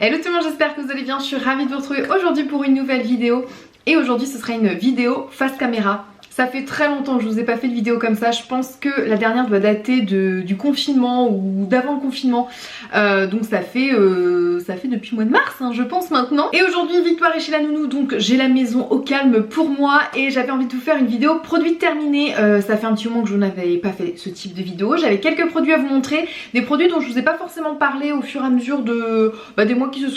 Hello tout le monde, j'espère que vous allez bien, je suis ravie de vous retrouver aujourd'hui pour une nouvelle vidéo. Et aujourd'hui ce sera une vidéo face caméra. Ça fait très longtemps que je vous ai pas fait de vidéo comme ça, je pense que la dernière doit dater du confinement ou d'avant le confinement. Donc ça fait depuis le mois de mars, hein, je pense maintenant. Et aujourd'hui Victoire est chez la nounou, donc j'ai la maison au calme pour moi et j'avais envie de vous faire une vidéo produit terminé. Ça fait un petit moment que je n'avais pas fait ce type de vidéo. J'avais quelques produits à vous montrer, des produits dont je vous ai pas forcément parlé au fur et à mesure des mois qui se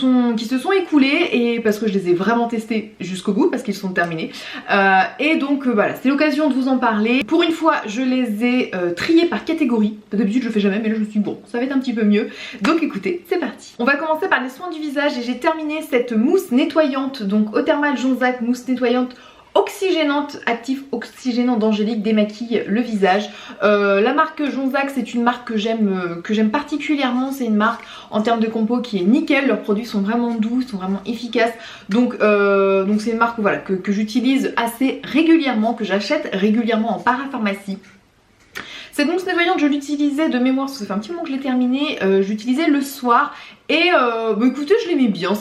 sont écoulés, et parce que je les ai vraiment testés jusqu'au bout parce qu'ils sont terminés. Et donc voilà, c'est l'occasion de vous en parler. Pour une fois je les ai triés par catégorie. D'habitude je le fais jamais, mais là je me suis dit bon, ça va être un petit peu mieux. Donc écoutez, c'est parti. On va commencer par les soins du visage et j'ai terminé cette mousse nettoyante, donc Eau Thermale Jonzac, mousse nettoyante oxygénante, actif oxygénant d'Angélique, démaquille le visage. La marque Jonzac, c'est une marque que j'aime particulièrement. C'est une marque en termes de compo qui est nickel. Leurs produits sont vraiment doux, sont vraiment efficaces. Donc c'est une marque voilà, que j'utilise assez régulièrement, que j'achète régulièrement en parapharmacie. Cette mousse nettoyante, je l'utilisais de mémoire, ça fait un petit moment que je l'ai terminée, je l'utilisais le soir et écoutez, je l'aimais bien.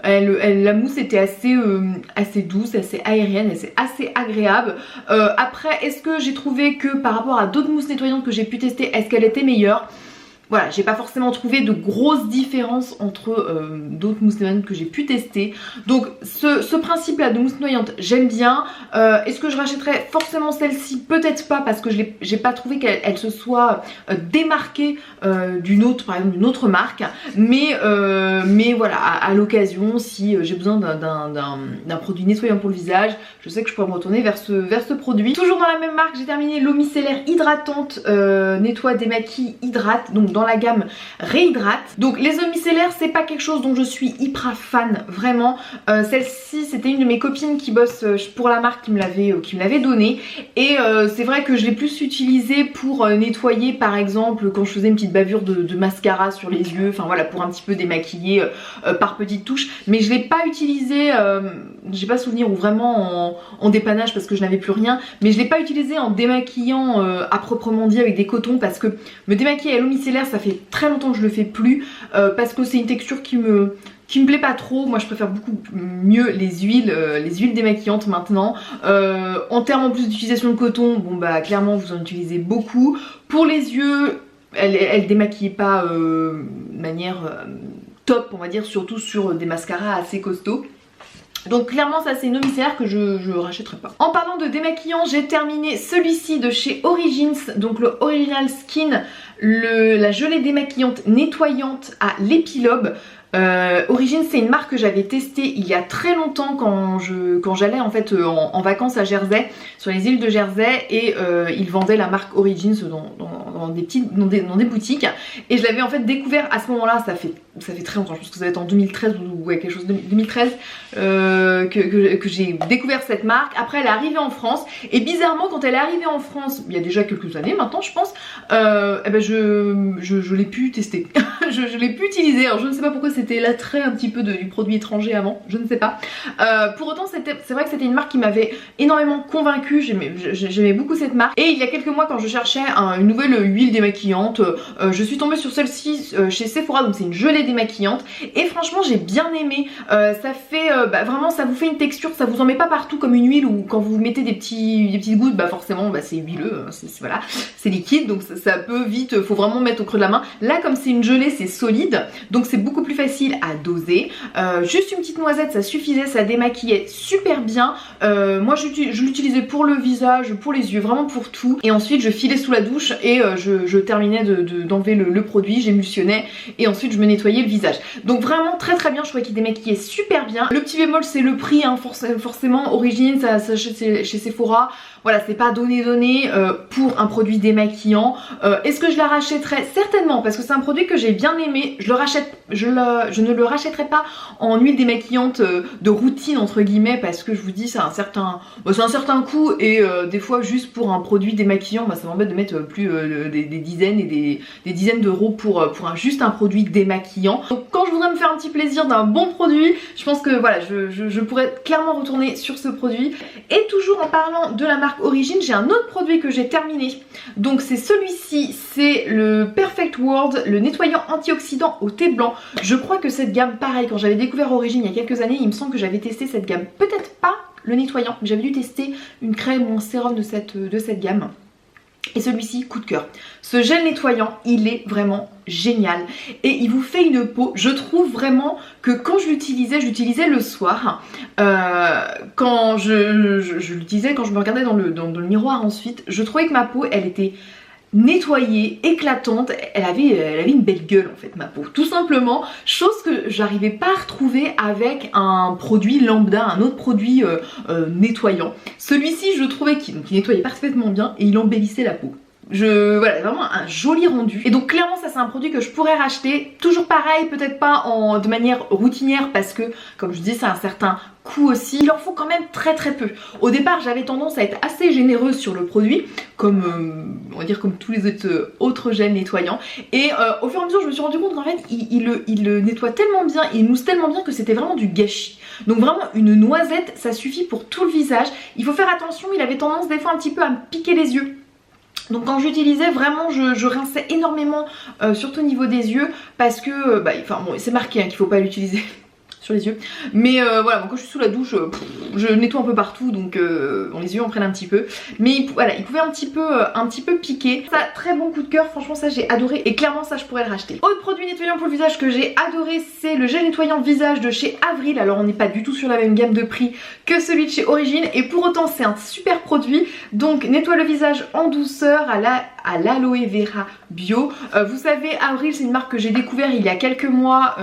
La mousse était assez douce, assez aérienne, assez agréable. Après, est-ce que j'ai trouvé que par rapport à d'autres mousses nettoyantes que j'ai pu tester, est-ce qu'elle était meilleure? Voilà, j'ai pas forcément trouvé de grosses différences entre d'autres mousses nettoyantes que j'ai pu tester. Donc ce principe là de mousse nettoyante, j'aime bien. Est-ce que je rachèterais forcément celle-ci? Peut-être pas, parce que j'ai pas trouvé qu'elle se soit démarquée d'une autre, par exemple d'une autre marque. Mais voilà, à l'occasion, si j'ai besoin d'un produit nettoyant pour le visage, je sais que je pourrais me retourner vers ce produit. Toujours dans la même marque, j'ai terminé l'eau micellaire hydratante, nettoie, démaquille, hydrate, donc dans la gamme réhydrate. Donc les eaux micellaires, c'est pas quelque chose dont je suis hyper fan, vraiment. Celle-ci, c'était une de mes copines qui bosse pour la marque qui me l'avait donnée, et c'est vrai que je l'ai plus utilisée pour nettoyer, par exemple quand je faisais une petite bavure de mascara sur les yeux, enfin voilà, pour un petit peu démaquiller par petites touches. Mais je l'ai pas utilisée, j'ai pas souvenir, ou vraiment en dépannage parce que je n'avais plus rien, mais je l'ai pas utilisée en démaquillant à proprement dit avec des cotons, parce que me démaquiller à l'eau micellaire, ça fait très longtemps que je le fais plus, parce que c'est une texture qui me plaît pas trop. Moi je préfère beaucoup mieux les huiles démaquillantes maintenant. En termes en plus d'utilisation de coton, bon bah clairement vous en utilisez beaucoup. Pour les yeux, elle démaquille pas de manière top, on va dire, surtout sur des mascaras assez costauds. Donc clairement ça c'est une eau micellaire que je rachèterai pas. En parlant de démaquillant, j'ai terminé celui-ci de chez Origins, donc le Original Skin, la gelée démaquillante nettoyante à l'épilobe. Origins, c'est une marque que j'avais testée il y a très longtemps quand j'allais en fait en vacances à Jersey, sur les îles de Jersey, et ils vendaient la marque Origins dans des boutiques, et je l'avais en fait découvert à ce moment-là. Ça fait très longtemps, je pense que ça va être en 2013 ou ouais, quelque chose de 2013 que j'ai découvert cette marque. Après elle est arrivée en France, et bizarrement quand elle est arrivée en France, il y a déjà quelques années maintenant je pense, je l'ai pu tester. je l'ai pu utiliser. Alors je ne sais pas pourquoi, c'était l'attrait un petit peu du produit étranger avant, je ne sais pas. Pour autant c'est vrai que c'était une marque qui m'avait énormément convaincue. J'aimais beaucoup cette marque, et il y a quelques mois quand je cherchais une nouvelle huile démaquillante, je suis tombée sur celle-ci chez Sephora, donc c'est une gelée démaquillante, et franchement j'ai bien aimé. Ça fait vraiment, ça vous fait une texture, ça vous en met pas partout comme une huile, ou quand vous mettez des petites gouttes, forcément c'est huileux, voilà, c'est liquide, donc ça peut vite, faut vraiment mettre au creux de la main. Là comme c'est une gelée, c'est solide, donc c'est beaucoup plus facile à doser. Juste une petite noisette, ça suffisait, ça démaquillait super bien. Moi je l'utilisais pour le visage, pour les yeux, vraiment pour tout, et ensuite je filais sous la douche et je terminais d'enlever le produit, j'émulsionnais, et ensuite je me nettoyais le visage. Donc vraiment très très bien, je trouvais qu'il démaquillait super bien. Le petit bémol c'est le prix, hein, forcément. Origine, ça chez Sephora, voilà, c'est pas donné pour un produit démaquillant. Est-ce que je la rachèterais? Certainement, parce que c'est un produit que j'ai bien aimé. Je ne le rachèterai pas en huile démaquillante de routine entre guillemets, parce que je vous dis c'est un certain coût, et des fois juste pour un produit démaquillant, ça m'embête de mettre plus des dizaines et des dizaines d'euros pour juste un produit démaquillant. Donc quand je voudrais me faire un petit plaisir d'un bon produit, je pense que voilà, je pourrais clairement retourner sur ce produit. Et toujours en parlant de la marque marque Origine, j'ai un autre produit que j'ai terminé. Donc c'est celui-ci, c'est le Perfect World, le nettoyant antioxydant au thé blanc. Je crois que cette gamme, pareil, quand j'avais découvert Origine il y a quelques années, il me semble que j'avais testé cette gamme. Peut-être pas le nettoyant, mais j'avais dû tester une crème ou un sérum de cette gamme. Et celui-ci, coup de cœur. Ce gel nettoyant, il est vraiment génial. Et il vous fait une peau, je trouve vraiment que quand je l'utilisais le soir. Quand je l'utilisais, quand je me regardais dans le miroir ensuite, je trouvais que ma peau, elle était nettoyée, éclatante, elle avait une belle gueule en fait ma peau, tout simplement, chose que j'arrivais pas à retrouver avec un produit lambda, un autre produit nettoyant. Celui-ci je trouvais qu'il nettoyait parfaitement bien et il embellissait la peau. Voilà, vraiment un joli rendu. Et donc clairement ça c'est un produit que je pourrais racheter. Toujours pareil, peut-être pas de manière routinière parce que comme je dis c'est un certain coût aussi. Il en faut quand même très peu. Au départ j'avais tendance à être assez généreuse sur le produit, comme on va dire comme tous les autres gels nettoyants. Et au fur et à mesure je me suis rendu compte qu'en fait il le nettoie tellement bien, il mousse tellement bien que c'était vraiment du gâchis. Donc vraiment une noisette ça suffit pour tout le visage. Il faut faire attention, il avait tendance des fois un petit peu à me piquer les yeux. Donc quand j'utilisais vraiment je rinçais énormément surtout au niveau des yeux parce que enfin bon c'est marqué hein, qu'il faut pas l'utiliser sur les yeux, mais voilà bon, quand je suis sous la douche je nettoie un peu partout donc bon, les yeux en prennent un petit peu, mais voilà il pouvait un petit peu piquer. Ça très bon coup de cœur, franchement ça j'ai adoré et clairement ça je pourrais le racheter. Autre produit nettoyant pour le visage que j'ai adoré, c'est le gel nettoyant visage de chez Avril. Alors on n'est pas du tout sur la même gamme de prix que celui de chez Origine et pour autant c'est un super produit. Donc nettoie le visage en douceur à l'aloe vera bio. Vous savez Avril c'est une marque que j'ai découvert il y a quelques mois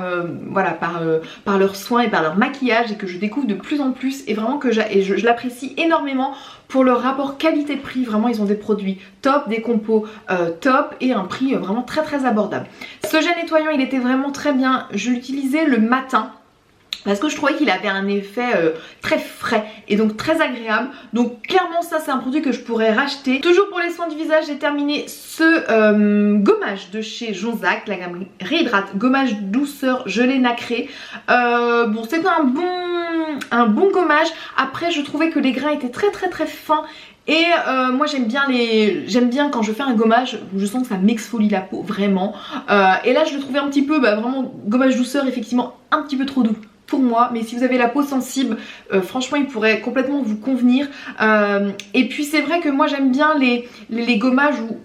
voilà par leurs soins et par leur maquillage et que je découvre de plus en plus et vraiment que je l'apprécie énormément pour leur rapport qualité-prix. Vraiment ils ont des produits top, des compos top et un prix vraiment très abordable. Ce gel nettoyant il était vraiment très bien, je l'utilisais le matin parce que je trouvais qu'il avait un effet très frais et donc très agréable. Donc clairement ça c'est un produit que je pourrais racheter. Toujours pour les soins du visage j'ai terminé ce gommage de chez Jonzac, la gamme Réhydrate, gommage douceur gelée nacré. Bon c'est un bon gommage. Après je trouvais que les grains étaient très fins. Et moi j'aime bien quand je fais un gommage, je sens que ça m'exfolie la peau vraiment. Et là je le trouvais un petit peu vraiment gommage douceur effectivement un petit peu trop doux pour moi, mais si vous avez la peau sensible franchement il pourrait complètement vous convenir. Et puis c'est vrai que moi j'aime bien les gommages où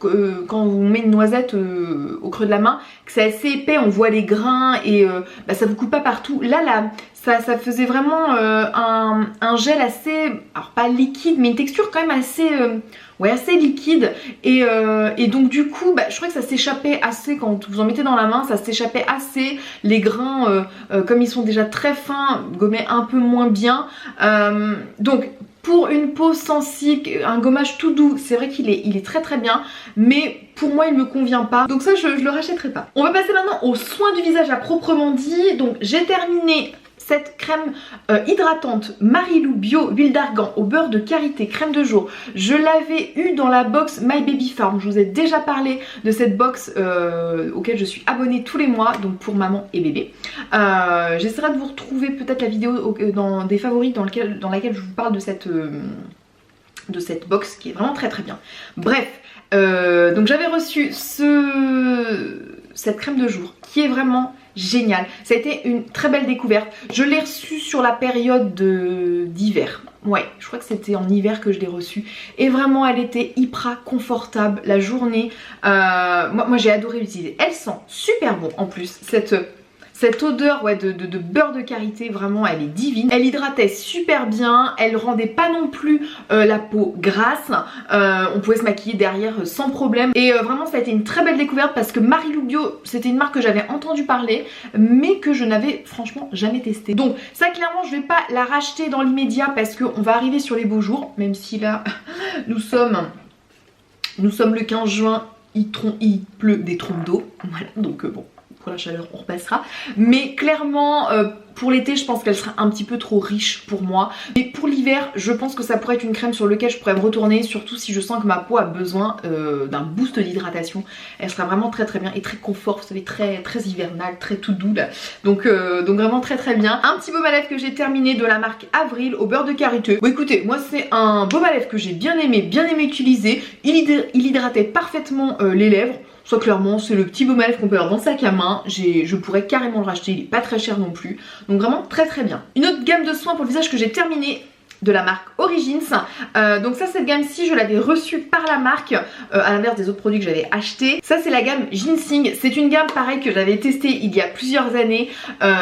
quand on met une noisette au creux de la main, que c'est assez épais, on voit les grains et ça vous coupe pas partout. Là ça faisait vraiment un gel assez, alors pas liquide mais une texture quand même assez liquide et donc du coup je trouvais que ça s'échappait assez quand vous en mettez dans la main, ça s'échappait assez, les grains comme ils sont déjà très fins gommaient un peu moins bien, donc pour une peau sensible, un gommage tout doux, c'est vrai qu'il est très bien, mais pour moi il me convient pas, donc ça je le rachèterai pas. On va passer maintenant aux soins du visage à proprement dit. Donc j'ai terminé cette crème hydratante Marilou Bio huile d'argan au beurre de karité crème de jour. Je l'avais eu dans la box My Baby Farm. Je vous ai déjà parlé de cette box auquel je suis abonnée tous les mois, donc pour maman et bébé. J'essaierai de vous retrouver peut-être la vidéo dans des favoris dans laquelle je vous parle de cette box qui est vraiment très bien. Bref, donc j'avais reçu cette crème de jour qui est vraiment génial. Ça a été une très belle découverte. Je l'ai reçue sur la période d'hiver. Ouais, je crois que c'était en hiver que je l'ai reçue. Et vraiment, elle était hyper confortable la journée. Moi j'ai adoré l'utiliser. Elle sent super bon en plus. Cette odeur de beurre de karité, vraiment elle est divine. Elle hydratait super bien, elle rendait pas non plus la peau grasse. On pouvait se maquiller derrière sans problème. Et vraiment ça a été une très belle découverte parce que Marilou Bio c'était une marque que j'avais entendu parler mais que je n'avais franchement jamais testé. Donc ça clairement je vais pas la racheter dans l'immédiat parce qu'on va arriver sur les beaux jours. Même si là nous sommes le 15 juin, il pleut des trompes d'eau. Voilà donc bon. pour la chaleur on repassera, mais clairement pour l'été je pense qu'elle sera un petit peu trop riche pour moi, mais pour l'hiver je pense que ça pourrait être une crème sur laquelle je pourrais me retourner, surtout si je sens que ma peau a besoin d'un boost d'hydratation. Elle sera vraiment très très bien et très confort, vous savez, très hivernal, très tout doux là, donc vraiment très bien. Un petit baume à lèvres que j'ai terminé de la marque Avril au beurre de karité. Bon écoutez, moi c'est un baume à lèvres que j'ai bien aimé utiliser, il hydratait parfaitement les lèvres. Soit clairement c'est le petit baume à lèvres qu'on peut avoir dans le sac à main, je pourrais carrément le racheter, il est pas très cher non plus, donc vraiment très bien. Une autre gamme de soins pour le visage que j'ai terminée de la marque Origins, donc ça cette gamme-ci je l'avais reçue par la marque, à l'inverse des autres produits que j'avais achetés. Ça c'est la gamme Ginseng, c'est une gamme pareil que j'avais testée il y a plusieurs années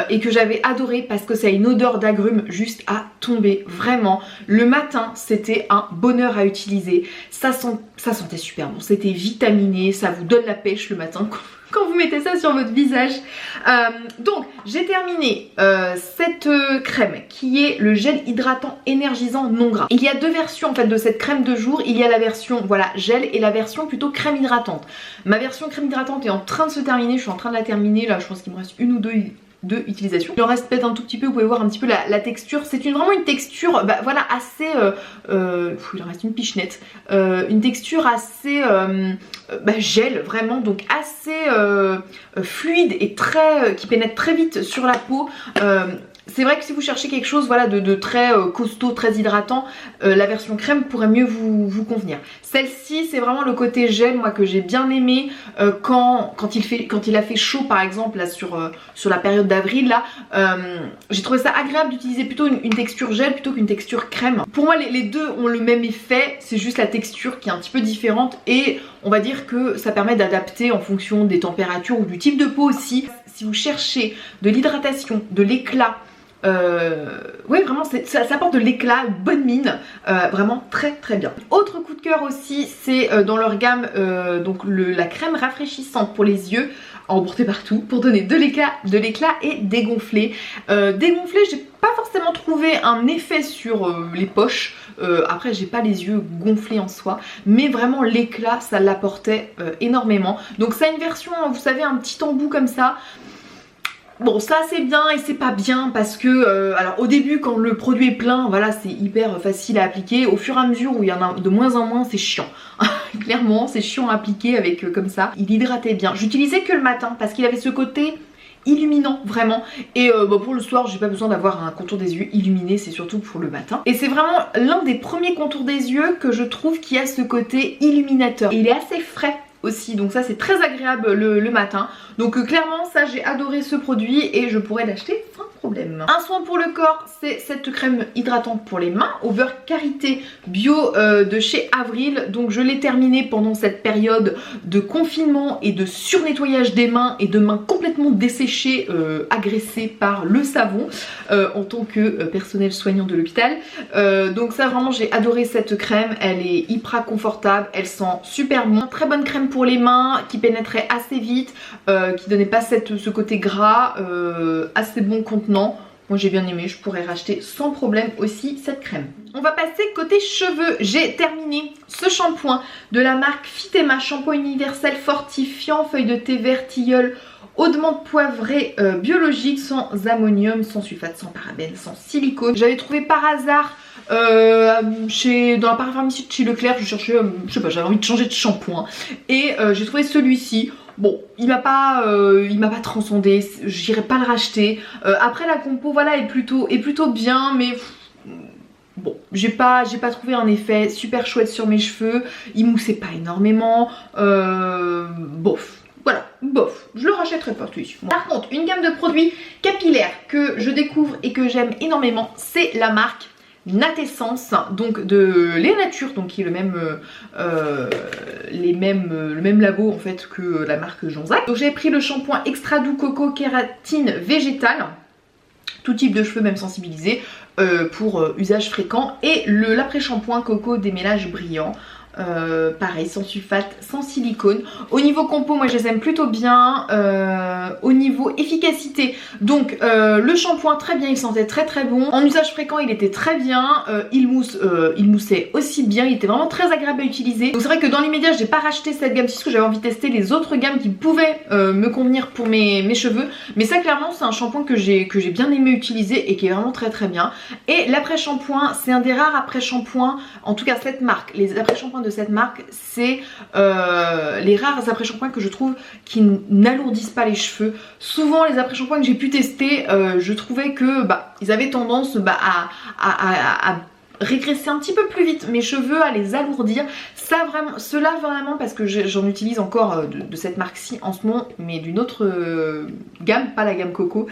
et que j'avais adoré parce que ça a une odeur d'agrumes juste à tomber, vraiment. Le matin c'était un bonheur à utiliser, ça sentait super bon, c'était vitaminé, ça vous donne la pêche le matin quand vous mettez ça sur votre visage. Donc j'ai terminé cette crème qui est le gel hydratant énergisant non gras. Il y a deux versions en fait de cette crème de jour. Il y a la version voilà gel et la version plutôt crème hydratante. Ma version crème hydratante est en train de se terminer, je suis en train de la terminer là, je pense qu'il me reste une ou deux utilisation. Il en reste peut-être un tout petit peu, vous pouvez voir un petit peu la texture. C'est vraiment une texture voilà assez il en reste une pichenette, une texture assez gel vraiment, donc assez fluide et très qui pénètre très vite sur la peau. C'est vrai que si vous cherchez quelque chose voilà, de très costaud, très hydratant, la version crème pourrait mieux vous convenir. Celle-ci c'est vraiment le côté gel moi que j'ai bien aimé quand il a fait chaud par exemple là sur la période d'avril là. J'ai trouvé ça agréable d'utiliser plutôt une texture gel plutôt qu'une texture crème. Pour moi les deux ont le même effet, c'est juste la texture qui est un petit peu différente et on va dire que ça permet d'adapter en fonction des températures ou du type de peau aussi. Si vous cherchez de l'hydratation, de l'éclat, oui vraiment ça apporte de l'éclat, bonne mine, vraiment très bien. Autre coup de cœur aussi c'est dans leur gamme donc la crème rafraîchissante pour les yeux à emporter partout pour donner de l'éclat et dégonfler. Dégonfler j'ai pas forcément trouvé un effet sur les poches, après j'ai pas les yeux gonflés en soi, mais vraiment l'éclat ça l'apportait énormément. Donc ça a une version vous savez un petit embout comme ça. Bon ça c'est bien et c'est pas bien parce que alors au début quand le produit est plein voilà c'est hyper facile à appliquer, au fur et à mesure où il y en a de moins en moins c'est chiant. Clairement c'est chiant à appliquer avec comme ça. Il hydratait bien, j'utilisais que le matin parce qu'il avait ce côté illuminant vraiment et pour le soir j'ai pas besoin d'avoir un contour des yeux illuminé, c'est surtout pour le matin et c'est vraiment l'un des premiers contours des yeux que je trouve qui a ce côté illuminateur et il est assez frais aussi, donc ça c'est très agréable le matin. Donc clairement ça j'ai adoré ce produit et je pourrais l'acheter sans problème. Un soin pour le corps, c'est cette crème hydratante pour les mains au beurre karité bio de chez Avril. Donc je l'ai terminée pendant cette période de confinement et de surnettoyage des mains et de mains complètement desséchées, agressées par le savon en tant que personnel soignant de l'hôpital. Donc ça vraiment j'ai adoré cette crème, elle est hyper confortable, elle sent super bon. Très bonne crème pour les mains qui pénétrait assez vite, qui donnait pas ce côté gras, assez bon contenant. Moi j'ai bien aimé, je pourrais racheter sans problème aussi cette crème. On va passer côté cheveux. J'ai terminé ce shampoing de la marque Fitema, shampoing universel fortifiant, feuille de thé vert, tilleul, eau de menthe poivrée biologique, sans ammonium, sans sulfate, sans parabènes, sans silicone. J'avais trouvé par hasard dans la parapharmacie de chez Leclerc, je cherchais, je sais pas, j'avais envie de changer de shampoing et j'ai trouvé celui-ci. Bon, il m'a pas transcendé, j'irai pas le racheter. Après la compo voilà est plutôt bien, mais bon, j'ai pas trouvé un effet super chouette sur mes cheveux. Il moussait pas énormément, bof. Voilà, bof, je le rachèterai pas celui-ci. Par contre, une gamme de produits capillaires que je découvre et que j'aime énormément, c'est la marque Natessence, donc de Léa Nature, donc qui est le même labo en fait que la marque Jonzac. Donc j'ai pris le shampoing extra doux coco kératine végétale, tout type de cheveux même sensibilisés pour usage fréquent, et l'après-shampoing coco démêlage brillant. pareil, sans sulfate, sans silicone. Au niveau compo, moi je les aime plutôt bien. Au niveau efficacité, donc le shampoing très bien, il sentait très très bon. En usage fréquent, il était très bien. Il moussait aussi bien, il était vraiment très agréable à utiliser. Donc c'est vrai que dans l'immédiat, j'ai pas racheté cette gamme parce que j'avais envie de tester les autres gammes qui pouvaient me convenir pour mes cheveux. Mais ça clairement, c'est un shampoing que j'ai bien aimé utiliser et qui est vraiment très très bien. Et l'après-shampoing, c'est un des rares après-shampoings, en tout cas cette marque, les après-shampoings de cette marque, c'est les rares après-shampoings que je trouve qui n'alourdissent pas les cheveux. Souvent les après-shampoings que j'ai pu tester, je trouvais que ils avaient tendance à régresser un petit peu plus vite mes cheveux, à les alourdir. Ça vraiment, cela vraiment, parce que j'en utilise encore de cette marque-ci en ce moment, mais d'une autre gamme, pas la gamme Coco.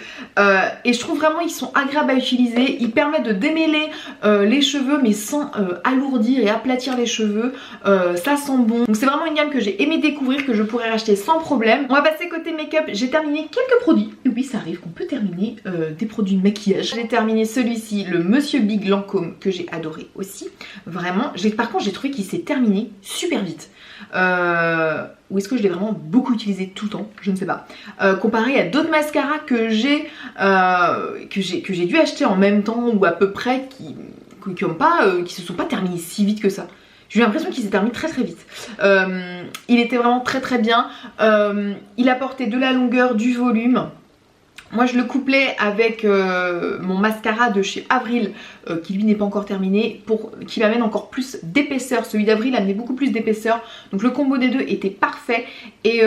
Et je trouve vraiment ils sont agréables à utiliser. Ils permettent de démêler les cheveux, mais sans alourdir et aplatir les cheveux. Ça sent bon. Donc c'est vraiment une gamme que j'ai aimé découvrir, que je pourrais racheter sans problème. On va passer côté make-up. J'ai terminé quelques produits. Et oui, ça arrive qu'on peut terminer des produits de maquillage. J'ai terminé celui-ci, le Monsieur Big Lancôme, que j'ai adoré aussi. Vraiment, par contre j'ai trouvé qu'il s'est terminé super vite. Ou est-ce que je l'ai vraiment beaucoup utilisé tout le temps? Je ne sais pas. Comparé à d'autres mascaras que j'ai dû acheter en même temps ou à peu près qui se sont pas terminés si vite que ça. J'ai eu l'impression qu'il s'est terminé très très vite. Il était vraiment très très bien. Il apportait de la longueur, du volume. Moi je le couplais avec mon mascara de chez Avril qui lui n'est pas encore terminé, qui m'amène encore plus d'épaisseur. Celui d'Avril amenait beaucoup plus d'épaisseur, donc le combo des deux était parfait et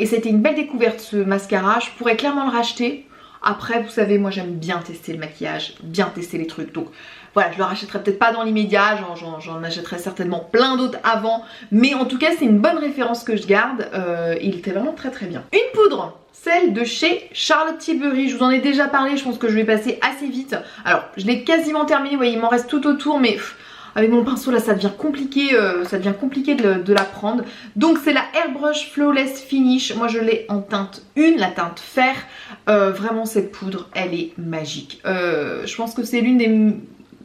c'était une belle découverte ce mascara. Je pourrais clairement le racheter. Après vous savez, moi j'aime bien tester le maquillage, bien tester les trucs, donc voilà, je le rachèterai peut-être pas dans l'immédiat, j'en achèterai certainement plein d'autres avant, mais en tout cas c'est une bonne référence que je garde. Il était vraiment très très bien. Une poudre, celle de chez Charlotte Tilbury, je vous en ai déjà parlé, je pense que je vais passer assez vite. Alors je l'ai quasiment terminé, vous voyez, il m'en reste tout autour, mais avec mon pinceau là ça devient compliqué, de la prendre. Donc c'est la Airbrush Flawless Finish, moi je l'ai en teinte 1, la teinte fer. Vraiment cette poudre elle est magique. Je pense que c'est l'une des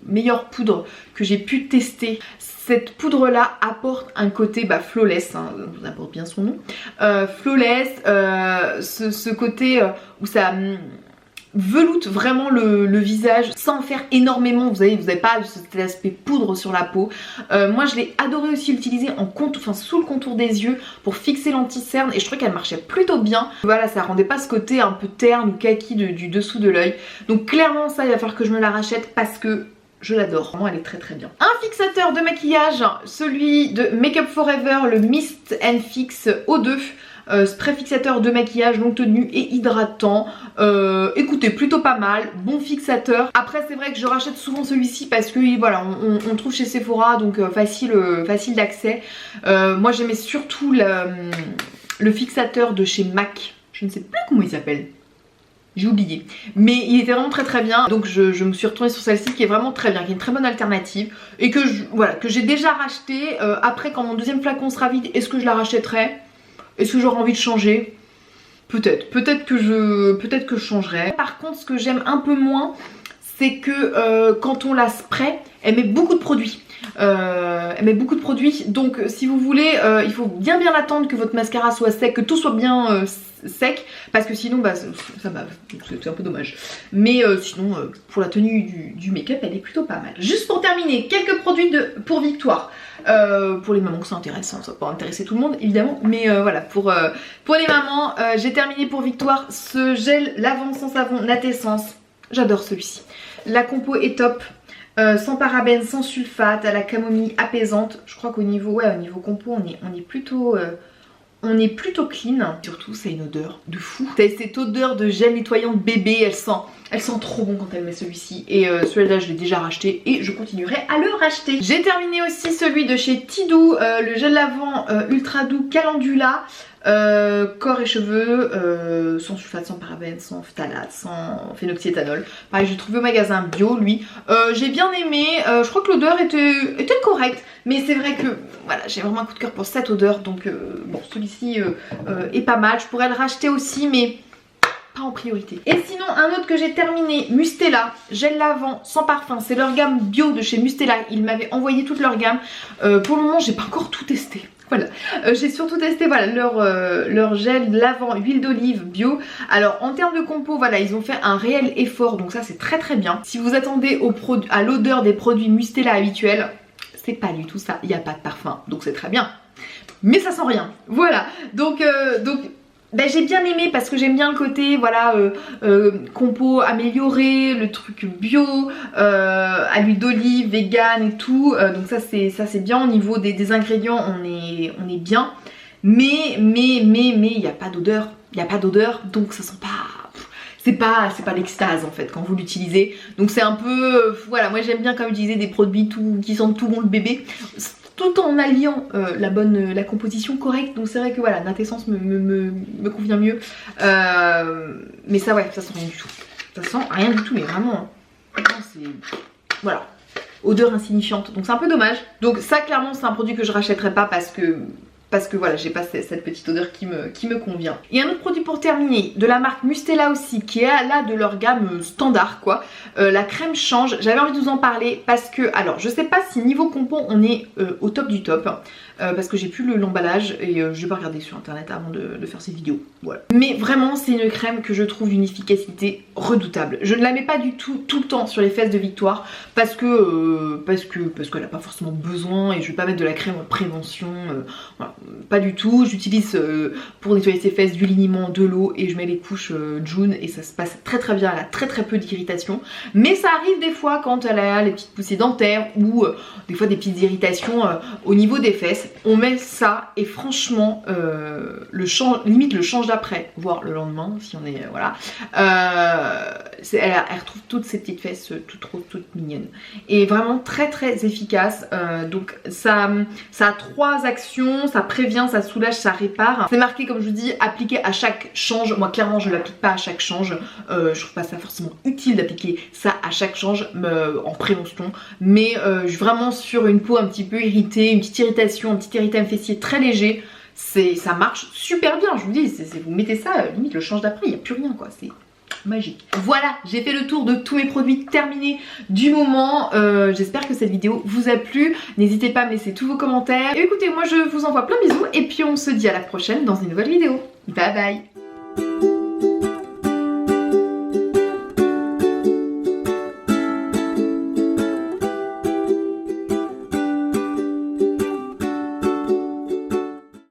meilleure poudre que j'ai pu tester. Cette poudre là apporte un côté flawless, hein, ça apporte bien son nom, flawless, ce côté où ça veloute vraiment le visage sans en faire énormément. Vous avez pas cet aspect poudre sur la peau. Moi je l'ai adoré aussi utiliser en contour, enfin sous le contour des yeux pour fixer l'anti-cerne et je trouvais qu'elle marchait plutôt bien. Voilà, ça rendait pas ce côté un peu terne ou kaki du dessous de l'œil. Donc clairement ça il va falloir que je me la rachète parce que je l'adore, vraiment elle est très très bien. Un fixateur de maquillage, celui de Make Up For Ever, le Mist and Fix O2. Spray fixateur de maquillage, longue tenue et hydratant. Écoutez, plutôt pas mal, bon fixateur. Après c'est vrai que je rachète souvent celui-ci parce que voilà, on trouve chez Sephora, donc facile d'accès. Moi j'aimais surtout le fixateur de chez MAC, je ne sais plus comment il s'appelle. J'ai oublié, mais il était vraiment très très bien, donc je me suis retournée sur celle-ci qui est vraiment très bien, qui est une très bonne alternative et que j'ai déjà racheté. Après quand mon deuxième flacon sera vide, est-ce que je la rachèterai? Est-ce que j'aurai envie de changer? Peut-être que je changerai. Par contre ce que j'aime un peu moins, c'est que quand on la spray, elle met beaucoup de produits. Donc si vous voulez, il faut bien attendre que votre mascara soit sec, que tout soit bien sec, parce que sinon ça bave, c'est un peu dommage. Mais sinon pour la tenue du make-up elle est plutôt pas mal. Juste pour terminer, quelques produits pour Victoire. Pour les mamans que ça intéresse, hein, ça va pas intéresser tout le monde évidemment, mais voilà, pour les mamans, j'ai terminé pour Victoire ce gel lavant sans savon Natessence. J'adore celui-ci. La compo est top. Sans parabènes, sans sulfate, à la camomille apaisante. Je crois qu'au niveau compo on est plutôt clean. Surtout ça a une odeur de fou. T'as cette odeur de gel nettoyant de bébé, elle sent trop bon quand elle met celui-ci. Et celui-là je l'ai déjà racheté et je continuerai à le racheter. J'ai terminé aussi celui de chez Tidou, le gel lavant ultra doux Calendula. Corps et cheveux, sans sulfate, sans parabènes, sans phtalate, sans phénoxyéthanol. Pareil, j'ai trouvé au magasin bio lui. J'ai bien aimé, je crois que l'odeur était correcte, mais c'est vrai que voilà, j'ai vraiment un coup de cœur pour cette odeur, donc bon, celui-ci est pas mal. Je pourrais le racheter aussi, mais pas en priorité. Et sinon un autre que j'ai terminé, Mustela, gel lavant sans parfum, c'est leur gamme bio de chez Mustela, ils m'avaient envoyé toute leur gamme. Pour le moment j'ai pas encore tout testé. Voilà, j'ai surtout testé voilà, leur gel lavant huile d'olive bio. Alors en termes de compo, voilà, ils ont fait un réel effort, donc ça c'est très très bien. Si vous attendez à l'odeur des produits Mustela habituels, c'est pas du tout ça, il n'y a pas de parfum, donc c'est très bien. Mais ça sent rien, voilà, donc ben, j'ai bien aimé parce que j'aime bien le côté voilà compo amélioré, le truc bio, à l'huile d'olive, vegan et tout, donc ça c'est bien. Au niveau des ingrédients on est bien, mais il n'y a pas d'odeur, donc ça sent pas, c'est pas l'extase en fait quand vous l'utilisez, donc c'est un peu voilà, moi j'aime bien comme utiliser des produits qui sentent tout bon le bébé, tout en alliant la composition correcte. Donc c'est vrai que voilà, Natessence me convient mieux, mais ça ouais, ça sent rien du tout, ça sent rien du tout, mais vraiment c'est voilà, odeur insignifiante, donc c'est un peu dommage. Donc ça clairement c'est un produit que je rachèterai pas parce que voilà, j'ai pas cette petite odeur qui me convient. Et un autre produit pour terminer, de la marque Mustela aussi, qui est là de leur gamme standard quoi, la crème change. J'avais envie de vous en parler parce que, alors je sais pas si niveau compo on est au top du top, parce que j'ai plus l'emballage et je vais pas regarder sur internet avant de faire cette vidéo, voilà. Mais vraiment c'est une crème que je trouve d'une efficacité redoutable. Je ne la mets pas du tout le temps sur les fesses de Victoire parce qu'elle n'a pas forcément besoin, et je vais pas mettre de la crème en prévention, voilà, pas du tout. J'utilise pour nettoyer ses fesses du liniment, de l'eau, et je mets les couches June et ça se passe très très bien, elle a très peu d'irritation. Mais ça arrive des fois quand elle a les petites poussées dentaires ou des fois des petites irritations au niveau des fesses. On met ça et franchement limite le change d'après, voire le lendemain si on est voilà, elle retrouve toutes ces petites fesses toutes mignonnes et vraiment très efficace. Donc ça a 3 actions, ça prévient, ça soulage, ça répare. C'est marqué comme je vous dis, appliqué à chaque change. Moi clairement je l'applique pas à chaque change, je trouve pas ça forcément utile d'appliquer ça à chaque change en prévention, mais vraiment sur une peau un petit peu irritée, une petite irritation, un petit érythème fessier très léger, ça marche super bien. Je vous dis, vous mettez ça, limite le change d'après, il n'y a plus rien quoi, c'est magique. Voilà, j'ai fait le tour de tous mes produits terminés du moment. J'espère que cette vidéo vous a plu. N'hésitez pas à me laisser tous vos commentaires. Et écoutez, moi je vous envoie plein de bisous et puis on se dit à la prochaine dans une nouvelle vidéo. Bye bye.